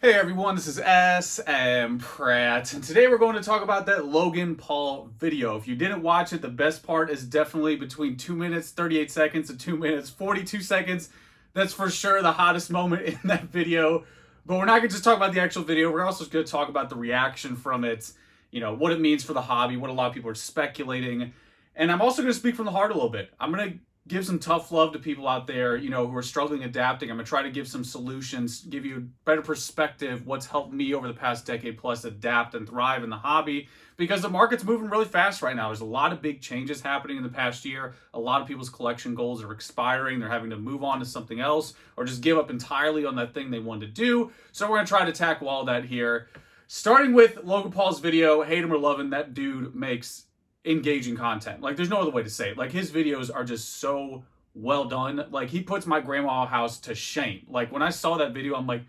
Hey everyone, this is smpratte, and today we're going to talk about that Logan Paul video. If you didn't watch it, the best part is definitely between 2 minutes 38 seconds and 2 minutes 42 seconds. That's for sure the hottest moment in that video. But we're not going to just talk about the actual video, we're also going to talk about the reaction from it, what it means for the hobby, what a lot of people are speculating. And I'm also going to speak from the heart a little bit. I'm going to give some tough love to people out there, who are struggling adapting. I'm going to try to give some solutions, give you a better perspective, what's helped me over the past decade plus adapt and thrive in the hobby, because the market's moving really fast right now. There's a lot of big changes happening in the past year. A lot of people's collection goals are expiring. They're having to move on to something else or just give up entirely on that thing they wanted to do. So we're going to try to tackle all that here. Starting with Logan Paul's video, hate him or love him, that dude makes engaging content. Like, there's no other way to say it. Like, his videos are just so well done. Like, he puts my grandma house to shame. Like, when I saw that video, I'm like,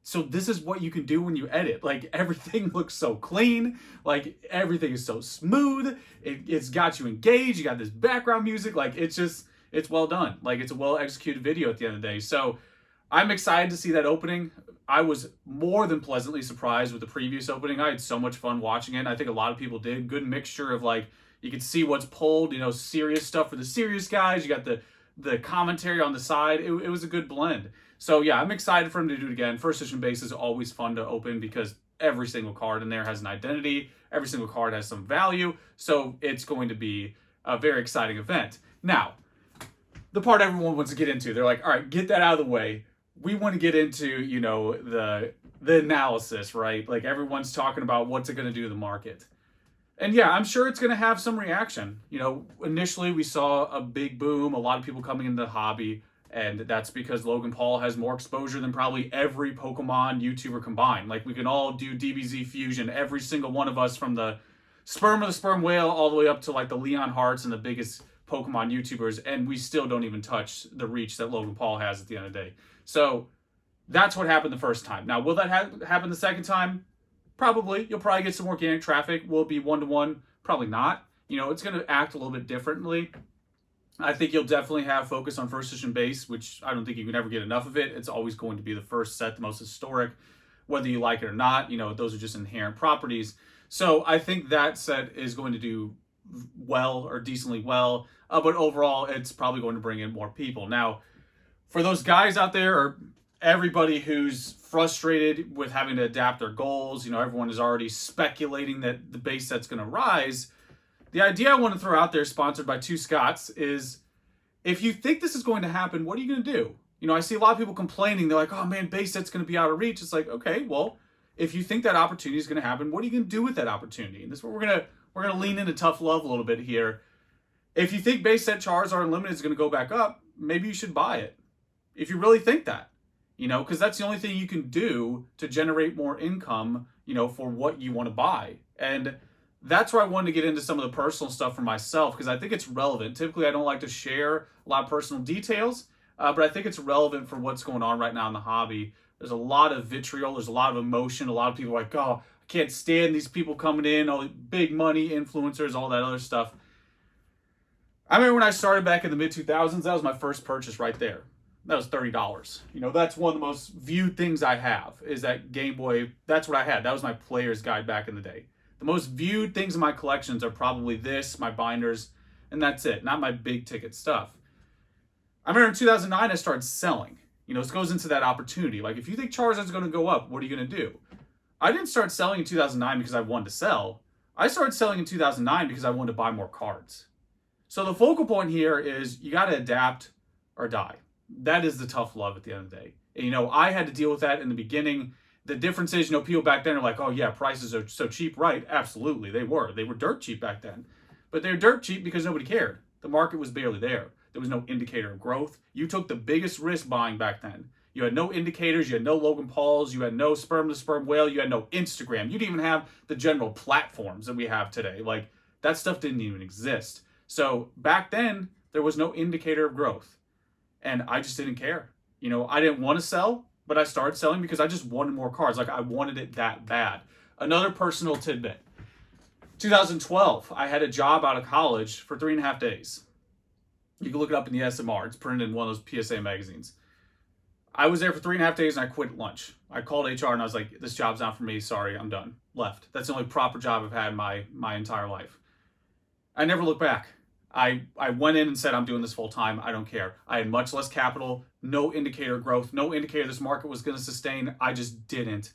so this is what you can do when you edit. Like, everything looks so clean. Like, everything is so smooth. It's got you engaged. You got this background music. Like, it's well done. Like, it's a well executed video at the end of the day. So I'm excited to see that opening. I was more than pleasantly surprised with the previous opening. I had so much fun watching it. I think a lot of people did. Good mixture of, like, you could see what's pulled, serious stuff for the serious guys. You got the commentary on the side. It was a good blend. So yeah, I'm excited for him to do it again. First edition base is always fun to open because every single card in there has an identity. Every single card has some value. So it's going to be a very exciting event. Now, the part everyone wants to get into, they're like, all right, get that out of the way. We want to get into, the analysis, right? Like, everyone's talking about what's it going to do to the market. And yeah, I'm sure it's going to have some reaction. Initially we saw a big boom, a lot of people coming into the hobby, and that's because Logan Paul has more exposure than probably every Pokemon YouTuber combined. Like, we can all do DBZ Fusion, every single one of us, from the sperm of the sperm whale all the way up to, like, the Leon Hearts and the biggest Pokemon YouTubers, and we still don't even touch the reach that Logan Paul has at the end of the day. So that's what happened the first time. Now, will that happen the second time? Probably. You'll probably get some organic traffic. Will it be one-to-one? Probably not. It's going to act a little bit differently. I think you'll definitely have focus on first edition base, which I don't think you can ever get enough of it. It's always going to be the first set, the most historic, whether you like it or not. Those are just inherent properties. So I think that set is going to do well or decently well. But overall, it's probably going to bring in more people. Now, for those guys out there, or everybody who's frustrated with having to adapt their goals, everyone is already speculating that the base set's going to rise. The idea I want to throw out there, sponsored by Two Scots, is if you think this is going to happen, what are you going to do? I see a lot of people complaining. They're like, oh man, base set's going to be out of reach. It's like, okay, well, if you think that opportunity is going to happen, what are you going to do with that opportunity? And this is what we're going to lean into tough love a little bit here. If you think base set Charizard Unlimited is going to go back up, maybe you should buy it. If you really think that. Because that's the only thing you can do to generate more income, for what you want to buy. And that's where I wanted to get into some of the personal stuff for myself, because I think it's relevant. Typically, I don't like to share a lot of personal details, but I think it's relevant for what's going on right now in the hobby. There's a lot of vitriol. There's a lot of emotion. A lot of people are like, oh, I can't stand these people coming in, all the big money influencers, all that other stuff. I remember when I started back in the mid-2000s, that was my first purchase right there. That was $30. That's one of the most viewed things I have, is that Game Boy. That's what I had. That was my player's guide back in the day. The most viewed things in my collections are probably this, my binders, and that's it. Not my big ticket stuff. I remember in 2009, I started selling. This goes into that opportunity. Like, if you think Charizard's going to go up, what are you going to do? I didn't start selling in 2009 because I wanted to sell. I started selling in 2009 because I wanted to buy more cards. So the focal point here is you got to adapt or die. That is the tough love at the end of the day. And, I had to deal with that in the beginning. The difference is, people back then are like, oh yeah, prices are so cheap. Right, absolutely, they were. They were dirt cheap back then. But they're dirt cheap because nobody cared. The market was barely there. There was no indicator of growth. You took the biggest risk buying back then. You had no indicators. You had no Logan Pauls. You had no sperm to sperm whale. You had no Instagram. You didn't even have the general platforms that we have today. Like, that stuff didn't even exist. So back then, there was no indicator of growth. And I just didn't care. I didn't want to sell, but I started selling because I just wanted more cards. Like, I wanted it that bad. Another personal tidbit. 2012, I had a job out of college for 3.5 days. You can look it up in the SMR. It's printed in one of those PSA magazines. I was there for 3.5 days and I quit at lunch. I called HR and I was like, this job's not for me. Sorry, I'm done. Left. That's the only proper job I've had in my entire life. I never looked back. I went in and said, I'm doing this full time. I don't care. I had much less capital, no indicator of growth, no indicator this market was going to sustain. I just didn't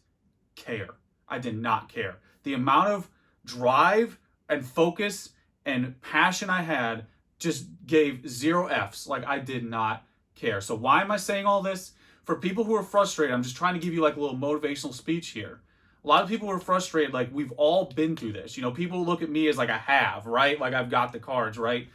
care. I did not care. The amount of drive and focus and passion I had just gave 0 F's. Like, I did not care. So why am I saying all this? For people who are frustrated, I'm just trying to give you like a little motivational speech here. A lot of people who are frustrated, like, we've all been through this. You know, people look at me as like I have, right? Like, I've got the cards, right?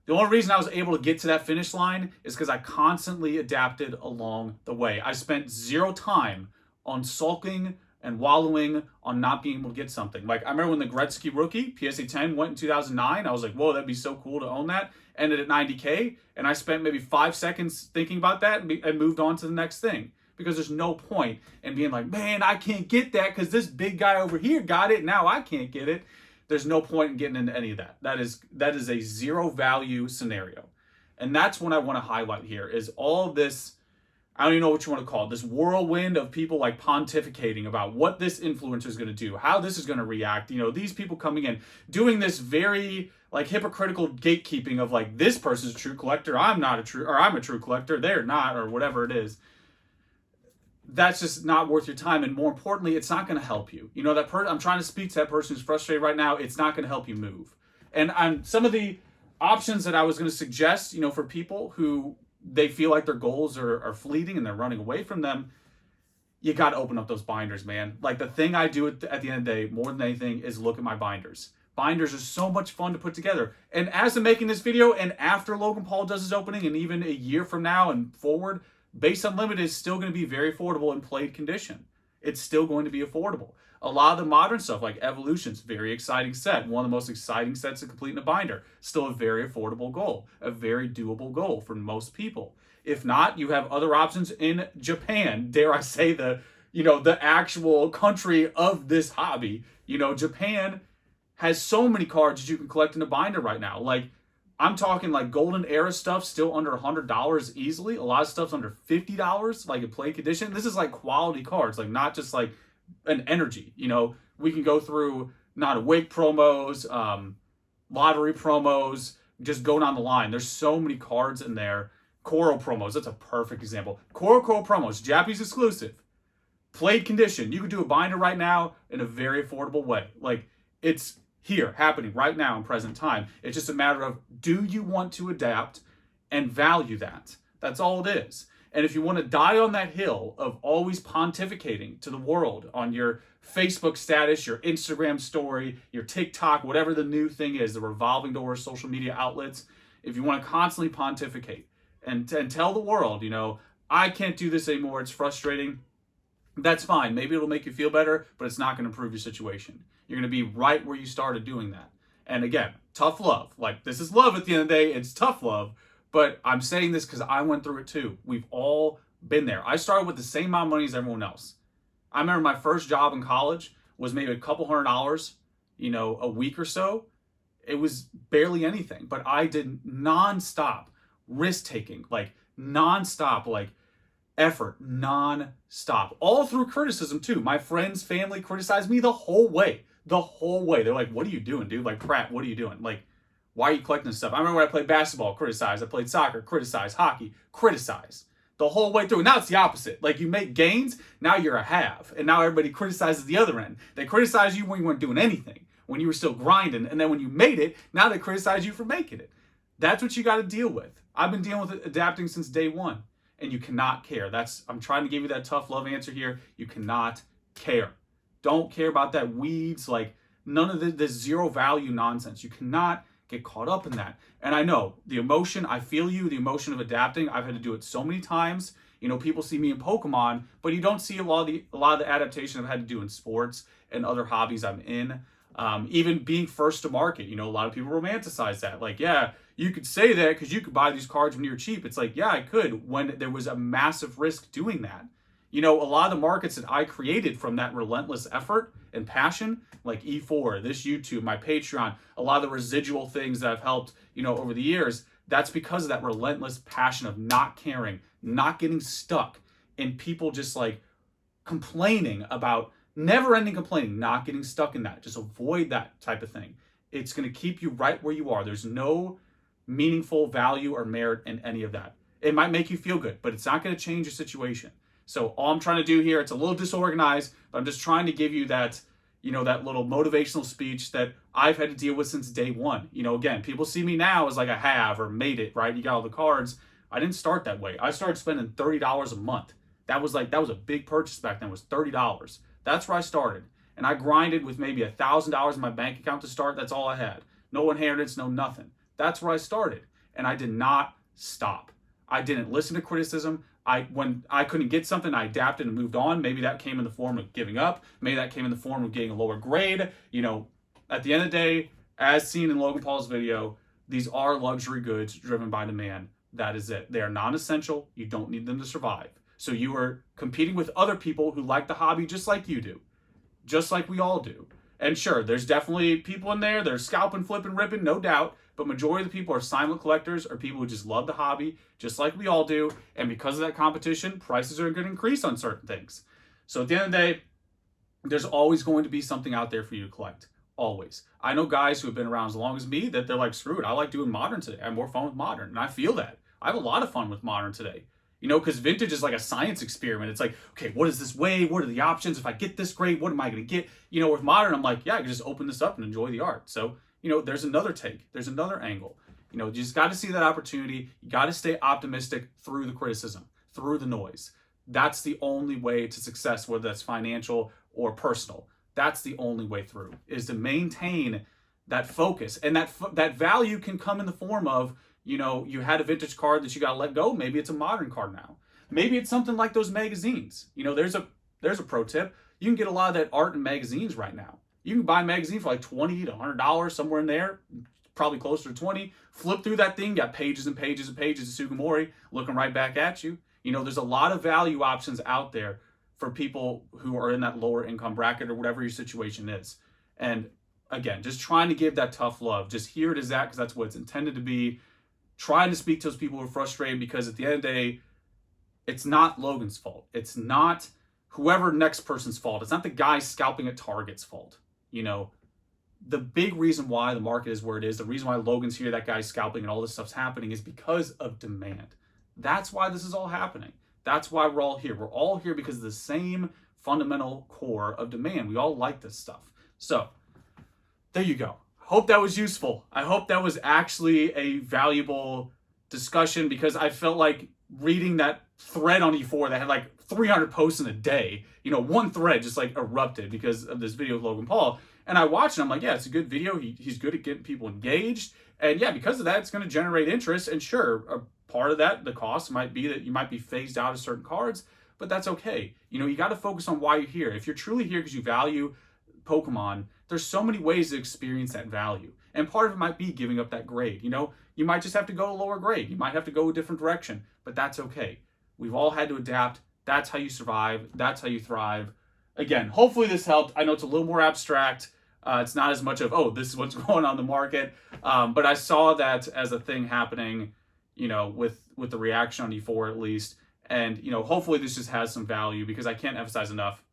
The only reason I was able to get to that finish line is because I constantly adapted along the way. I spent 0 time on sulking and wallowing on not being able to get something. Like, I remember when the Gretzky rookie, PSA 10, went in 2009, I was like, whoa, that'd be so cool to own that. Ended at 90K, and I spent maybe 5 seconds thinking about that and moved on to the next thing. Because there's no point in being like, man, I can't get that because this big guy over here got it, now I can't get it. There's no point in getting into any of that. That is a 0 value scenario. And that's what I want to highlight here is all of this, I don't even know what you want to call it, this whirlwind of people like pontificating about what this influencer is going to do, how this is going to react. You know, these people coming in, doing this very like hypocritical gatekeeping of like, this person's a true collector, I'm a true collector, they're not, or whatever it is. That's just not worth your time. And more importantly, it's not going to help you. You know, I'm trying to speak to that person who's frustrated right now. It's not going to help you move. And some of the options that I was going to suggest, you know, for people who they feel like their goals are fleeting and they're running away from them, you got to open up those binders, man. Like, the thing I do at the end of the day, more than anything, is look at my binders. Binders are so much fun to put together. And as I'm making this video and after Logan Paul does his opening and even a year from now and forward, Base Unlimited is still going to be very affordable in played condition. It's still going to be affordable. A lot of the modern stuff like Evolution's very exciting set. One of the most exciting sets to complete in a binder. Still a very affordable goal. A very doable goal for most people. If not, you have other options in Japan. Dare I say the actual country of this hobby. You know, Japan has so many cards that you can collect in a binder right now. Like, I'm talking like golden era stuff still under $100 easily. A lot of stuff's under $50, like in play condition. This is like quality cards, like not just like an energy. You know, we can go through not awake promos, lottery promos, just go down the line. There's so many cards in there. Coral promos, that's a perfect example. Coral promos, Japanese exclusive. Played condition. You could do a binder right now in a very affordable way. Like, it's here, happening right now in present time. It's just a matter of, do you want to adapt and value that? That's all it is. And if you want to die on that hill of always pontificating to the world on your Facebook status, your Instagram story, your TikTok, whatever the new thing is, the revolving door social media outlets, if you want to constantly pontificate and tell the world, you know, I can't do this anymore, it's frustrating, that's fine. Maybe it'll make you feel better, but it's not going to improve your situation. You're going to be right where you started doing that. And again, tough love. Like, this is love at the end of the day. It's tough love. But I'm saying this because I went through it too. We've all been there. I started with the same amount of money as everyone else. I remember my first job in college was maybe a couple $100, you know, a week or so. It was barely anything. But I did nonstop risk-taking, like nonstop, like effort, non-stop, all through criticism too. My friends, family criticized me the whole way. They're like, what are you doing, dude? Like, Pratt, what are you doing? Like, why are you collecting this stuff? I remember when I played basketball, criticized. I played soccer, criticized. Hockey, criticized. The whole way through. Now it's the opposite. Like, you make gains, now you're a have. And now everybody criticizes the other end. They criticize you when you weren't doing anything, when you were still grinding. And then when you made it, now they criticize you for making it. That's what you got to deal with. I've been dealing with it, adapting since day one. And you cannot care. I'm trying to give you that tough love answer here. You cannot care. Don't care about that weeds, like none of this 0 value nonsense. You cannot get caught up in that. And I know the emotion, I feel you, the emotion of adapting. I've had to do it so many times. You know, people see me in Pokemon, but you don't see a lot of the adaptation I've had to do in sports and other hobbies I'm in. Even being first to market, you know, a lot of people romanticize that. Like, yeah, you could say that because you could buy these cards when you're cheap. It's like, yeah, I could, when there was a massive risk doing that. You know, a lot of the markets that I created from that relentless effort and passion, like E4, this YouTube, my Patreon, a lot of the residual things that I've helped, you know, over the years, that's because of that relentless passion of not caring, not getting stuck and people just like complaining about never ending complaining, not getting stuck in that. Just avoid that type of thing. It's going to keep you right where you are. There's no meaningful value or merit in any of that. It might make you feel good, but it's not going to change your situation. So all I'm trying to do here, it's a little disorganized, but I'm just trying to give you that, that little motivational speech that I've had to deal with since day one. Again, people see me now as like I have or made it, right? You got all the cards. I didn't start that way. I started spending $30 a month. That was a big purchase back then, was $30. That's where I started. And I grinded with maybe $1,000 in my bank account to start. That's all I had. No inheritance, no nothing. That's where I started. And I did not stop. I didn't listen to criticism. When I couldn't get something, I adapted and moved on. Maybe that came in the form of giving up. Maybe that came in the form of getting a lower grade. At the end of the day, as seen in Logan Paul's video, these are luxury goods driven by demand. That is it. They are non-essential. You don't need them to survive. So you are competing with other people who like the hobby just like you do. Just like we all do. And sure, there's definitely people in there that are scalping, flipping, ripping, no doubt. But majority of the people are silent collectors or people who just love the hobby, just like we all do. And because of that competition, prices are going to increase on certain things. So at the end of the day, there's always going to be something out there for you to collect. Always. I know guys who have been around as long as me that they're like, screw it, I like doing modern today. I have more fun with modern. And I feel that. I have a lot of fun with modern today. Because vintage is like a science experiment. It's like, okay, what does this weigh? What are the options? If I get this grade, what am I going to get? With modern, I'm like, yeah, I can just open this up and enjoy the art. So, there's another take. There's another angle. You just got to see that opportunity. You got to stay optimistic through the criticism, through the noise. That's the only way to success, whether that's financial or personal. That's the only way through, is to maintain that focus. And that value can come in the form of, you had a vintage card that you got to let go. Maybe it's a modern card now. Maybe it's something like those magazines. There's a pro tip. You can get a lot of that art in magazines right now. You can buy a magazine for like $20 to $100, somewhere in there, probably closer to 20. Flip through that thing, got pages and pages and pages of Sugimori looking right back at you. There's a lot of value options out there for people who are in that lower income bracket or whatever your situation is. And again, just trying to give that tough love. Just hear it as that, because that's what it's intended to be. Trying to speak to those people who are frustrated, because at the end of the day, it's not Logan's fault. It's not whoever next person's fault. It's not the guy scalping at Target's fault. The big reason why the market is where it is, the reason why Logan's here, that guy's scalping and all this stuff's happening, is because of demand. That's why this is all happening. That's why we're all here. We're all here because of the same fundamental core of demand. We all like this stuff. So there you go. Hope that was useful. I hope that was actually a valuable discussion, because I felt like reading that thread on E4 that had like 300 posts in a day, one thread just like erupted because of this video with Logan Paul. And I watched it, I'm like, yeah, it's a good video. He's good at getting people engaged. And yeah, because of that, it's going to generate interest. And sure, a part of that, the cost might be that you might be phased out of certain cards, but that's okay. You got to focus on why you're here. If you're truly here because you value Pokemon, there's so many ways to experience that value. And part of it might be giving up that grade. You might just have to go a lower grade. You might have to go a different direction, but that's okay. We've all had to adapt. That's how you survive. That's how you thrive. Again, hopefully this helped. I know it's a little more abstract. It's not as much of, oh, this is what's going on in the market. But I saw that as a thing happening, with the reaction on E4 at least. And, hopefully this just has some value, because I can't emphasize enough.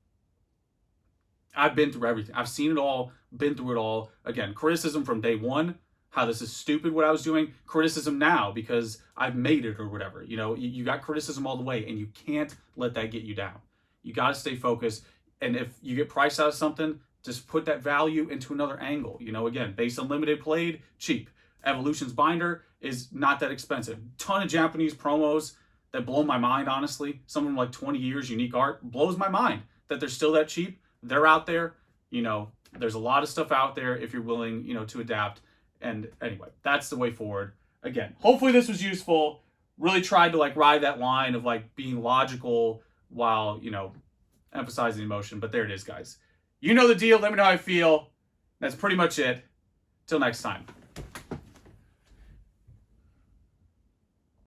I've been through everything. I've seen it all, been through it all. Again, criticism from day one, how this is stupid what I was doing. Criticism now because I've made it or whatever. You got criticism all the way, and you can't let that get you down. You got to stay focused. And if you get priced out of something, just put that value into another angle. Again, Base Unlimited played, cheap. Evolution's binder is not that expensive. Ton of Japanese promos that blow my mind, honestly. Some of them like 20 years, unique art. Blows my mind that they're still that cheap. They're out there. There's a lot of stuff out there if you're willing, to adapt. And anyway, that's the way forward. Again, hopefully this was useful. Really tried to ride that line of being logical while, emphasizing emotion. But there it is, guys. You know the deal. Let me know how I feel. That's pretty much it. Till next time.